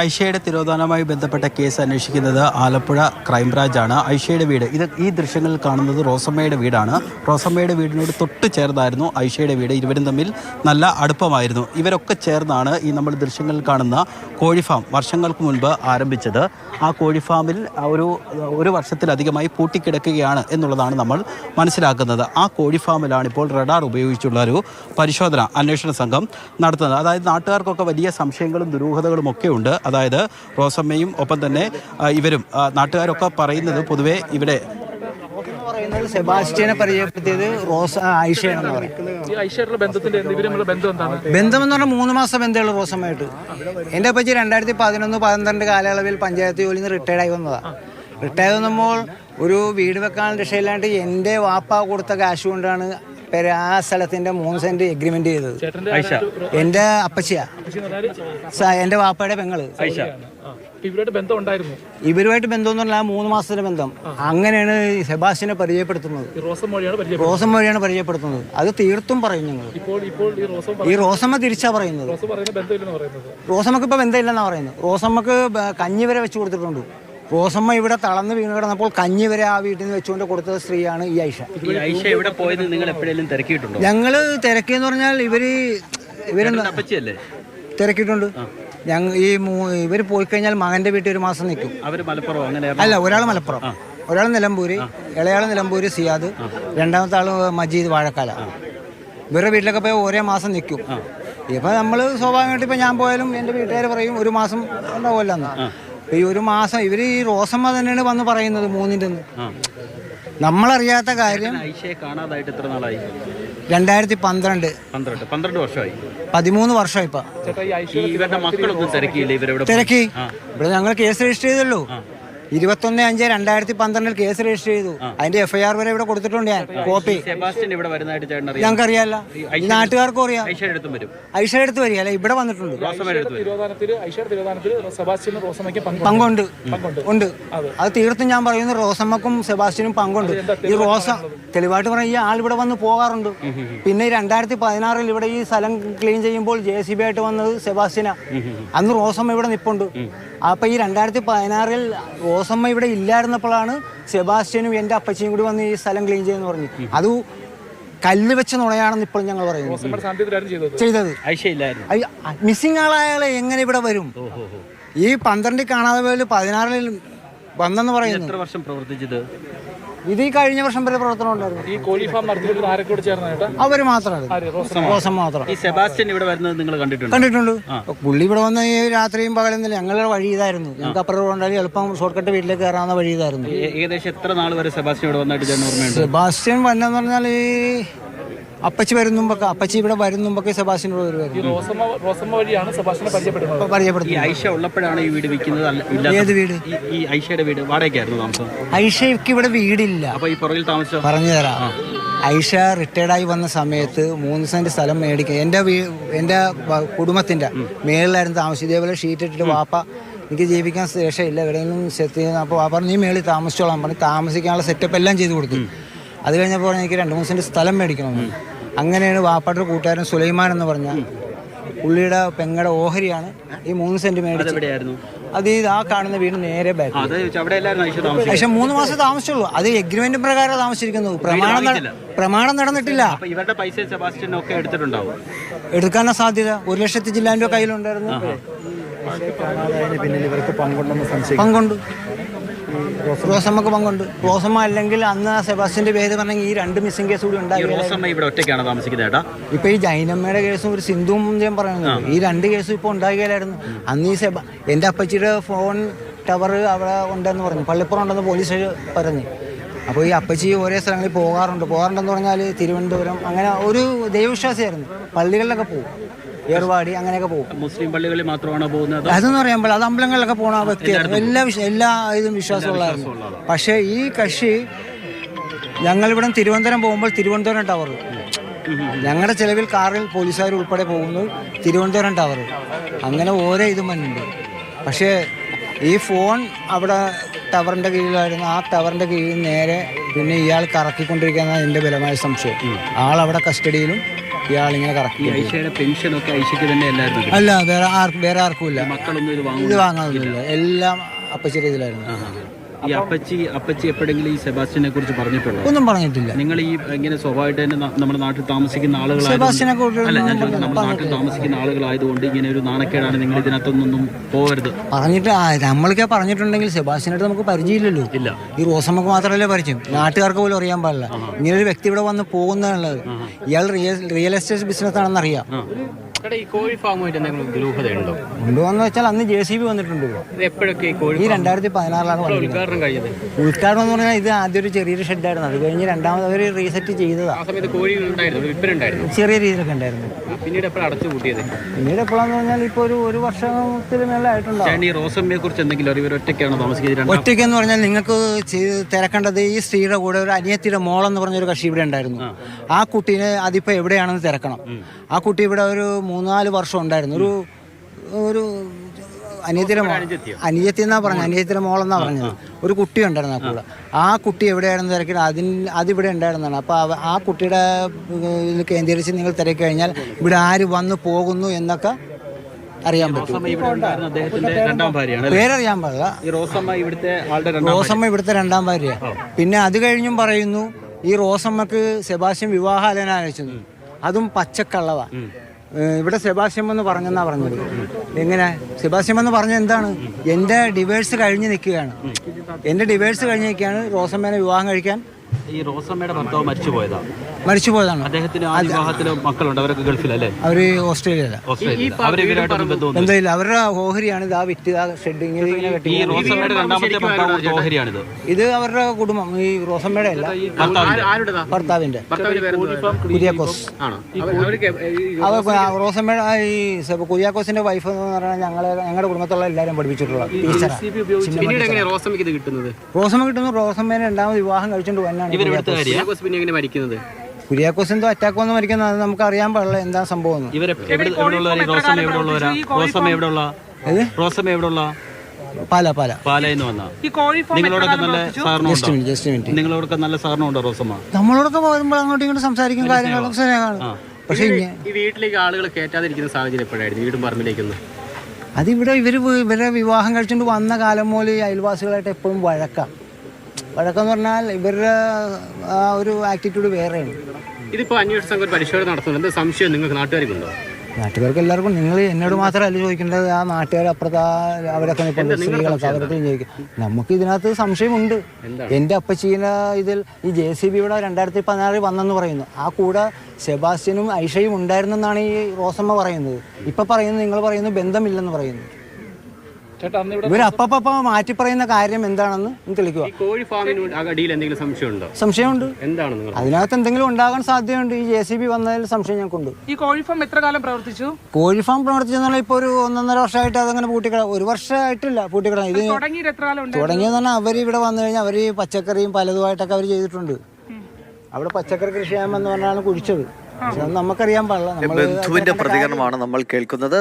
ഐഷയുടെ തിരോധാനവുമായി ബന്ധപ്പെട്ട കേസ് അന്വേഷിക്കുന്നത് ആലപ്പുഴ ക്രൈംബ്രാഞ്ചാണ്. ഐഷയുടെ വീട് ഈ ദൃശ്യങ്ങളിൽ കാണുന്നത് റോസമ്മയുടെ വീടാണ്. റോസമ്മയുടെ വീടിനോട് തൊട്ട് ചേർന്നായിരുന്നു ഐഷയുടെ വീട്. ഇരുവരും തമ്മിൽ നല്ല അടുപ്പമായിരുന്നു. ഇവരൊക്കെ ചേർന്നാണ് ഈ നമ്മൾ ദൃശ്യങ്ങളിൽ കാണുന്ന കോഴി ഫാം വർഷങ്ങൾക്ക് മുൻപ് ആരംഭിച്ചത്. ആ കോഴി ഫാമിൽ ഒരു വർഷത്തിലധികമായി പൂട്ടിക്കിടക്കുകയാണ് എന്നുള്ളതാണ് നമ്മൾ മനസ്സിലാക്കുന്നത്. ആ കോഴി ഫാമിലാണ് ഇപ്പോൾ റഡാർ ഉപയോഗിച്ചുള്ള ഒരു പരിശോധന അന്വേഷണ സംഘം നടത്തുന്നത്. അതായത് നാട്ടുകാർക്കൊക്കെ വലിയ സംശയങ്ങളും ദുരൂഹതകളും ഒക്കെ ഉണ്ട്. അതായത് റോസമ്മയും ഒപ്പം തന്നെ ഇവരും നാട്ടുകാരൊക്കെ പറയുന്നത് പൊതുവെ ഇവിടെ സെബാസ്റ്റ്യനെ പരിചയപ്പെടുത്തിയത് ഐഷയാണെന്ന് പറയും. ബന്ധമെന്ന് പറഞ്ഞാൽ 3 മാസം ബന്ധമുള്ള റോസമ്മയായിട്ട്. എൻ്റെ അപ്പച്ചി 2011-12 കാലയളവിൽ പഞ്ചായത്ത് ജോലിയിൽ നിന്ന് റിട്ടയർഡായി വന്നതാണ്. റിട്ടയർഡ് വന്നപ്പോൾ ഒരു വീട് വെക്കാൻ രക്ഷയില്ലാണ്ട് എൻ്റെ വാപ്പ കൊടുത്ത കാശ് കൊണ്ടാണ് ആ സ്ഥലത്തിന്റെ 3 സെന്റ് എഗ്രിമെന്റ് ചെയ്തത്. എന്റെ അപ്പച്ചിയാ, എന്റെ വാപ്പയുടെ പെങ്ങള്. ഇവരുമായിട്ട് ബന്ധം എന്ന് പറഞ്ഞാൽ 3 മാസത്തിന്റെ ബന്ധം. അങ്ങനെയാണ് സെബാസ്റ്റ്യനെ പരിചയപ്പെടുത്തുന്നത്. റോസം വഴിയാണ് പരിചയപ്പെടുത്തുന്നത്. അത് തീർത്തും പറയും ഞങ്ങൾ. ഈ റോസമ്മ തിരിച്ചാ പറയുന്നത്. റോസമ്മക്ക് ഇപ്പൊ ബന്ധമില്ലെന്നാ പറയുന്നത്. റോസമ്മക്ക് കഞ്ഞി വരെ വെച്ച് കൊടുത്തിട്ടുണ്ട്. റോസമ്മ ഇവിടെ തളർന്ന് വീണ് കിടന്നപ്പോൾ കഞ്ഞി വരെ ആ വീട്ടിൽ നിന്ന് വെച്ചുകൊണ്ട് കൊടുത്ത സ്ത്രീയാണ് ഈ ഐഷ. എവിടെ പോയത് നിങ്ങൾ എപ്പോഴെങ്കിലും തിരക്കിയിട്ടുണ്ടോ? ഞങ്ങള് തിരക്കിയെന്ന് പറഞ്ഞാൽ ഇവര് തിരക്കിയിട്ടുണ്ട്. ഇവര് പോയി കഴിഞ്ഞാൽ മകന്റെ വീട്ടിൽ 1 മാസം നിൽക്കും. അല്ല, ഒരാൾ മലപ്പുറം, ഒരാൾ നിലമ്പൂര്, ഇളയാള് നിലമ്പൂര് സിയാദ്, രണ്ടാമത്തെ ആള് മജീദ് വാഴക്കാല. ഇവരുടെ വീട്ടിലൊക്കെ പോയി 1 മാസം നിൽക്കും. ഇപ്പൊ നമ്മള് സ്വാഭാവികമായിട്ട് ഇപ്പൊ ഞാൻ പോയാലും എന്റെ വീട്ടുകാർ പറയും 1 മാസം ഉണ്ടാവില്ലെന്ന്. ഈ 1 മാസം ഇവര് ഈ റോസമ്മ തന്നെയാണ് വന്ന് പറയുന്നത് 3-ന്റെ. നമ്മളറിയാത്ത കാര്യം 2012 വർഷമായി, 13 വർഷമായി. ഇപ്പൊ തിരക്കി. ഇവിടെ ഞങ്ങൾ കേസ് രജിസ്റ്റർ ചെയ്തല്ലോ. 21/5/2012 കേസ് രജിസ്റ്റർ ചെയ്തു. അതിന്റെ FIR വരെ ഇവിടെ കൊടുത്തിട്ടുണ്ട്. ഞാൻ കോപ്പി ഞങ്ങൾക്ക് അറിയാല്ല, ഈ നാട്ടുകാർക്കും അറിയാം. ഐഷയുടെ അടുത്ത് വരികയല്ല, ഇവിടെ വന്നിട്ടുണ്ട്. പങ്കുണ്ട് ഉണ്ട്. അത് തീർത്തും ഞാൻ പറയുന്നു, റോസമ്മക്കും സെബാസ്റ്റ്യനും പങ്കുണ്ട്. ഈ റോസ തെളിവായിട്ട് പറഞ്ഞ ഈ ആൾ ഇവിടെ വന്ന് പോകാറുണ്ട്. പിന്നെ 2016 ഇവിടെ ഈ സ്ഥലം ക്ലീൻ ചെയ്യുമ്പോൾ JCB ആയിട്ട് വന്നത് സെബാസ്റ്റ്യനാ. അന്ന് റോസമ്മ ഇവിടെ നിപ്പുണ്ട്. അപ്പൊ ഈ 2016 റോസമ്മ ഇവിടെ ഇല്ലായിരുന്നപ്പോഴാണ് സെബാസ്റ്റ്യനും എൻ്റെ അപ്പച്ചിയും കൂടി വന്ന് ഈ സ്ഥലം ക്ലീൻ ചെയ്യുന്ന പറഞ്ഞു. അത് കല്ല് വെച്ച് നുണയാണെന്ന് ഇപ്പോൾ ഞങ്ങൾ പറയുന്നത്. ചെയ്തത് മിസ്സിംഗ് ആളായാളെ എങ്ങനെ ഇവിടെ വരും? ഈ 12 കാണാതെ പോയാലും 16 വന്നെന്ന് പറയുന്നു. എത്ര വർഷം പ്രവർത്തിച്ചത്? ഇത് ഈ കഴിഞ്ഞ വർഷം വരെ പ്രവർത്തനം ഉണ്ടായിരുന്നു. ഈ കോഴി ഫാം അവര് മാത്രമാണ്, റോസം മാത്രം. ഈ സെബാസ്റ്റ്യൻ ഇവിടെ വരുന്നത് നിങ്ങൾ കണ്ടിട്ടുണ്ട്. പുള്ളി ഇവിടെ വന്ന് ഈ രാത്രിയും പകലൊന്നുമില്ല. ഞങ്ങളുടെ വഴി ഇതായിരുന്നു. ഞങ്ങൾക്ക് അപ്പുറം ഉണ്ടായി എളുപ്പം ഷോർട്ട് കട്ട് വീട്ടിലേക്ക് കയറാവുന്ന വഴി ഇതായിരുന്നു. ഏകദേശം എത്ര നാൾ വരെ സെബാസ്റ്റ്യൻ ഇവിടെ വന്നിട്ട് ഓർമ്മയുണ്ട്? സെബാസ്റ്റ്യൻ വന്നെന്ന് പറഞ്ഞാൽ ഈ അപ്പച്ചി വരുന്നുമ്പൊക്കെ, അപ്പച്ചി ഇവിടെ വരുന്നുമ്പൊക്കെ സെബാസ്റ്റ്യനോട് പരിചയപ്പെടുത്തുന്നത്. ഐഷ ഉള്ളപ്പോഴാണ് ഈ വീട് വിൽക്കുന്നത്. ഏത് വീട്? ഈ ഐഷയുടെ വീട് വാടകയ്ക്കായിരുന്നു താമസം. ഐഷയ്ക്ക് ഇവിടെ വീടില്ല. അപ്പൊ ഈ പുറകിൽ താമസിച്ചോ? പറഞ്ഞു തരാം. ഐഷ റിട്ടയർഡായി വന്ന സമയത്ത് 3 സെന്റ് സ്ഥലം മേടിക്കുക. എൻ്റെ കുടുംബത്തിന്റെ മേളിലായിരുന്നു താമസം. ഇതേപോലെ ഷീറ്റ് ഇട്ടിട്ട് വാപ്പ എനിക്ക് ജീവിക്കാൻ ശേഷമില്ല, എവിടെയെങ്കിലും സെറ്റ് ചെയ്യുന്ന. അപ്പോൾ വാപ്പ നീ മേളിൽ താമസിച്ചോളാം പറഞ്ഞ് താമസിക്കാനുള്ള സെറ്റപ്പ് എല്ലാം ചെയ്ത് കൊടുത്തു. അത് കഴിഞ്ഞപ്പോൾ എനിക്ക് 2-3 സെന്റ് സ്ഥലം മേടിക്കണമെന്ന്. അങ്ങനെയാണ് വാപ്പാട്ടൊരു കൂട്ടുകാരൻ സുലൈമാൻ എന്ന് പറഞ്ഞ പുള്ളിയുടെ പെങ്ങളുടെ ഓഹരിയാണ് ഈ 3 സെന്റ് മേടിച്ചത്. അത് ആ കാണുന്ന വീട് നേരെ ബാക്ക്. ഐഷ 3 മാസം താമസിച്ചുള്ളൂ. അത് എഗ്രിമെന്റ് പ്രകാരം താമസിച്ചിരിക്കുന്നത്. പ്രമാണം നടന്നിട്ടില്ല. എടുക്കാനാ സാധ്യത. 1 ലക്ഷത്തി ചില്ലാൻ രൂപ കയ്യിലുണ്ടായിരുന്നു. പങ്കുണ്ട്. റോസമ്മക്ക് പങ്കുണ്ട്. റോസമ്മ അല്ലെങ്കിൽ അന്ന് സെബാസ്റ്റ്യന്റെ പേര് പറഞ്ഞെങ്കിൽ ഈ 2 മിസ്സിംഗ് കേസ് കൂടി ഉണ്ടായി. ഇപ്പൊ ഈ ജൈനമ്മയുടെ കേസും ഒരു സിന്ധു ഞാൻ പറയുന്നത്, ഈ 2 കേസും ഇപ്പൊ ഉണ്ടാകില്ലായിരുന്നു. അന്ന് ഈ എന്റെ അപ്പച്ചിയുടെ ഫോൺ ടവർ അവിടെ ഉണ്ടെന്ന് പറഞ്ഞു, പള്ളിപ്പുറം ഉണ്ടെന്ന് പോലീസ് പറഞ്ഞു. അപ്പോൾ ഈ അപ്പച്ചി ഓരോ സ്ഥലങ്ങളിൽ പോകാറുണ്ടെന്ന് പറഞ്ഞാൽ തിരുവനന്തപുരം, അങ്ങനെ ഒരു ദൈവവിശ്വാസിയായിരുന്നു. പള്ളികളിലൊക്കെ പോകും, ഏർവാടി അങ്ങനെയൊക്കെ പോകും. മുസ്ലിം പള്ളികളിൽ മാത്രമാണോ പോകുന്നത്? അതെന്ന് പറയുമ്പോൾ അത് അമ്പലങ്ങളിലൊക്കെ പോകണ വ്യക്തിയാണ്. എല്ലാ ഇതും വിശ്വാസമുള്ളതായിരുന്നു. പക്ഷേ ഈ കക്ഷി ഞങ്ങളിവിടെ തിരുവനന്തപുരം പോകുമ്പോൾ തിരുവനന്തപുരം ടവർ, ഞങ്ങളുടെ ചിലവിൽ കാറിൽ പോലീസുകാർ ഉൾപ്പെടെ പോകുന്നു തിരുവനന്തപുരം ടവർ. അങ്ങനെ ഓരോ ഇതും വന്നിട്ടുണ്ട്. പക്ഷേ ഈ ഫോൺ അവിടെ ടവറിൻ്റെ കീഴിലായിരുന്നു. ആ ടവറിൻ്റെ കീഴിൽ നേരെ പിന്നെ ഇയാൾ കറക്കിക്കൊണ്ടിരിക്കുന്ന എൻ്റെ ബലമായ സംശയം. ആളവിടെ കസ്റ്റഡിയിലും ഇയാളിങ്ങനെ കറക്റ്റ്. ഐഷയുടെ പെൻഷനൊക്കെ ഐഷയ്ക്ക് തന്നെ അല്ലായിരുന്നു? അല്ല, വേറെ ആർക്കും ഇല്ല. മക്കളൊന്നും ഇത് വാങ്ങാതൊന്നുമില്ല, എല്ലാം അപ്പച്ചി ഇതിലായിരുന്നു. ഈ അപ്പച്ചി എപ്പോഴെങ്കിലും ഈ സെബാസ്റ്റ്യനെ കുറിച്ച് പറഞ്ഞിട്ടുണ്ടോ? ഒന്നും പറഞ്ഞിട്ടില്ല. നിങ്ങൾ ഈ ഇങ്ങനെ സ്വാഭാവികമായിട്ട് തന്നെ നമ്മുടെ നാട്ടിൽ താമസിക്കുന്ന സെബാസ്റ്റ്യനെ നമ്മുടെ നാട്ടിൽ താമസിക്കുന്ന ആളുകളായതുകൊണ്ട് ഇങ്ങനെ ഒരു നാണക്കേടാണ്, നിങ്ങൾ ഇതിനകത്തൊന്നും പോകരുത് പറഞ്ഞിട്ട് നമ്മൾക്ക് പറഞ്ഞിട്ടുണ്ടെങ്കിൽ സെബാസ്റ്റ്യനായിട്ട് നമുക്ക് പരിചയമില്ലല്ലോ. ഇല്ല, ഈ റോസമ്മക്ക് മാത്രമല്ലേ പരിചയം, നാട്ടുകാർക്ക് പോലും അറിയാൻ പാടില്ല. ഇങ്ങനെ ഒരു വ്യക്തി ഇവിടെ വന്ന് പോകുന്നതാണുള്ളത്. ഇയാൾ റിയൽ എസ്റ്റേറ്റ് ബിസിനസ് ആണെന്ന് അറിയാം. ഈ കോഴി ഫാമുമായിട്ട് എന്തെങ്കിലും ദുരൂഹതയുണ്ടോ? ഉണ്ടോന്ന് വെച്ചാൽ അന്ന് JCB വന്നിട്ടുണ്ട്. എപ്പോഴൊക്കെ ഈ 2016 ഉദ്ഘാടനം കഴിഞ്ഞത്? ഉദ്ഘാടനം എന്ന് പറഞ്ഞാൽ ഇത് ആദ്യം ഒരു ചെറിയൊരു ഷെഡായിരുന്നു, അത് കഴിഞ്ഞ് രണ്ടാമത് അവർ റീസെറ്റ് ചെയ്തതാ. ചെറിയ രീതിയിലൊക്കെ ഉണ്ടായിരുന്നു. പിന്നീട് എപ്പോഴാണ് അടച്ചു കൂട്ടിയത്? പിന്നീട് എപ്പോഴാന്ന് പറഞ്ഞാൽ ഇപ്പൊ ഒരു വർഷത്തിന് മേലെ ആയിട്ടുണ്ടാവും. ഈ റോസമ്മയെ കുറിച്ച് എന്തെങ്കിലും അറിവ്? ഒറ്റയ്ക്കാണോ താമസിക്കുന്നത്? ഒറ്റയ്ക്കെന്ന് പറഞ്ഞാൽ നിങ്ങൾക്ക് തിരക്കേണ്ടത് ഈ സ്ത്രീയുടെ കൂടെ ഒരു അനിയത്തിയുടെ മോളെന്ന് പറഞ്ഞൊരു കക്ഷി ഇവിടെ ഉണ്ടായിരുന്നു. ആ കുട്ടീനെ അതിപ്പോ എവിടെയാണെന്ന് തിരക്കണം. ആ കുട്ടി ഇവിടെ ഒരു 3-4 വർഷം ഉണ്ടായിരുന്നു. ഒരു അനിയത്തി എന്നാ പറഞ്ഞത്, അനിയത്തിയുടെ മോളെന്നാ പറഞ്ഞത്. ഒരു കുട്ടി ഉണ്ടായിരുന്നു ആ കൂടെ. ആ കുട്ടി എവിടെയാണെന്ന് തിരക്കി അതിവിടെ ഉണ്ടായിരുന്നതാണ്. അപ്പോൾ ആ കുട്ടിയുടെ ഇത് കേന്ദ്രീകരിച്ച് നിങ്ങൾ തിരക്കി കഴിഞ്ഞാൽ ഇവിടെ ആര് വന്ന് പോകുന്നു എന്നൊക്കെ അറിയാൻ പറ്റും. പേരറിയാൻ പാടില്ല. റോസമ്മ ഇവിടുത്തെ 2ാം ഭാര്യ. പിന്നെ അത് കഴിഞ്ഞും പറയുന്നു ഈ റോസമ്മക്ക് സെബാസ്റ്റ്യൻ വിവാഹാലോചന അയച്ചു, അതും പച്ചക്കള്ളവാ. ഇവിടെ സെബാസ്റ്റ്യൻ എന്ന് പറഞ്ഞെന്നാ പറഞ്ഞത്. എങ്ങനെ സെബാസ്റ്റ്യൻ എന്ന് പറഞ്ഞത് എന്താണ്? എൻ്റെ ഡിവേഴ്സ് കഴിഞ്ഞ് നിൽക്കുകയാണ്, എൻ്റെ ഡിവേഴ്സ് കഴിഞ്ഞ് നിൽക്കുകയാണ്, റോസമ്മേനെ വിവാഹം കഴിക്കാൻ. ഈ റോസമ്മയുടെ ഭർത്താവ് മരിച്ചുപോയതാണ്. അദ്ദേഹത്തിന് മക്കളുണ്ട്, അവരൊക്കെ ഗൾഫിലല്ലേ? അവര് ഓസ്ട്രേലിയയില. എന്തായാലും അവരുടെ ഓഹരിയാണ് ഇത്. ആ വിറ്റ് ഷെഡിങ്ങിൽ ഇത് അവരുടെ കുടുംബം. ഈ റോസമ്മയുടെ അല്ല, ഭർത്താവിന്റെ കുര്യാക്കോസ്. റോസമ്മയുടെ ഈ കുര്യാക്കോസിന്റെ വൈഫ് എന്ന് പറഞ്ഞാൽ ഞങ്ങളുടെ കുടുംബത്തുള്ള എല്ലാവരും പഠിപ്പിച്ചിട്ടുള്ള ടീച്ചറാണ്. റോസമ്മ കിട്ടുന്നു. റോസമ്മേനെ 2ാമത് വിവാഹം കഴിച്ചുകൊണ്ട് വന്നാണ്. കുര്യാക്കോസ് എന്തോ അറ്റാക്ക് വന്ന് മരിക്കുന്നത്, അത് നമുക്ക് അറിയാൻ പാടില്ല എന്താ സംഭവം. നിങ്ങളോടൊക്കെ നല്ല സഹകരണമുണ്ടോ റോസമ്മ? നമ്മളോടൊക്കെ പോകുമ്പോൾ അങ്ങോട്ടും ഇങ്ങോട്ടും സംസാരിക്കും, കാര്യങ്ങളൊക്കെ. പക്ഷേ ഈ വീട്ടിലേക്ക് ആളുകൾ കയറ്റാതിരിക്കുന്ന സാഹചര്യം എപ്പോഴായിരുന്നു? വീടും പറമ്പിലേക്കൊന്നും അതിവിടെ ഇവരെ വിവാഹം കഴിച്ചുകൊണ്ട് വന്ന കാലം മുതൽ അയൽവാസികളായിട്ട് എപ്പോഴും വഴക്കെന്ന് പറഞ്ഞാൽ ഇവരുടെ ആ ഒരു ആറ്റിറ്റ്യൂഡ് വേറെയാണ്. ഇതിപ്പോൾ അന്വേഷണ സംഘം പരിശോധന നടത്തുന്നത് എന്താ സംശയം നിങ്ങൾക്ക് നാട്ടുകാർക്കുണ്ടോ? നാട്ടുകാർക്ക് എല്ലാവർക്കും. നിങ്ങൾ എന്നോട് മാത്രമല്ല ചോദിക്കേണ്ടത്, ആ നാട്ടുകാർ അപ്പുറത്ത് അവരൊക്കെ സ്ത്രീകളൊക്കെ അവരൊക്കെ ചോദിക്കും. നമുക്ക് ഇതിനകത്ത് സംശയമുണ്ട്. എൻ്റെ അപ്പച്ചീന ഇതിൽ ഈ JCB ഇവിടെ 2016 വന്നെന്ന് പറയുന്നു. ആ കൂടെ സെബാസ്റ്റ്യനും ഐഷയും ഉണ്ടായിരുന്നെന്നാണ് ഈ റോസമ്മ പറയുന്നത്. ഇപ്പം പറയുന്നത്, നിങ്ങൾ പറയുന്നത് ബന്ധമില്ലെന്ന് പറയുന്നു. ഇവരപ്പ മാറ്റി പറയുന്ന കാര്യം എന്താണെന്ന് തെളിക്കുക. സംശയമുണ്ട്. അതിനകത്ത് എന്തെങ്കിലും ഉണ്ടാകാൻ സാധ്യതയുണ്ട്. ഈ JCB വന്നതിൽ സംശയം ഞങ്ങൾക്കുണ്ട്. ഈ കോഴി ഫാം എത്ര കാലം പ്രവർത്തിച്ചു? കോഴി ഫാം പ്രവർത്തിച്ചെന്നാൽ ഇപ്പൊ ഒരു 1.5 വർഷമായിട്ട് അതങ്ങനെ പൂട്ടിക്കിട. 1 വർഷമായിട്ടില്ല പൂട്ടിക്കിട. ഇത് തുടങ്ങിയെന്ന് പറഞ്ഞാൽ അവർ ഇവിടെ വന്നു കഴിഞ്ഞാൽ അവർ പച്ചക്കറിയും പലതുമായിട്ടൊക്കെ അവർ ചെയ്തിട്ടുണ്ട്. അവിടെ പച്ചക്കറി കൃഷി ചെയ്യാമെന്ന് പറഞ്ഞാണ് കുഴിച്ചത്. നമുക്കറിയാൻ പാടില്ല. ബന്ധുവിന്റെ പ്രതികരണമാണ് നമ്മൾ കേൾക്കുന്നത്.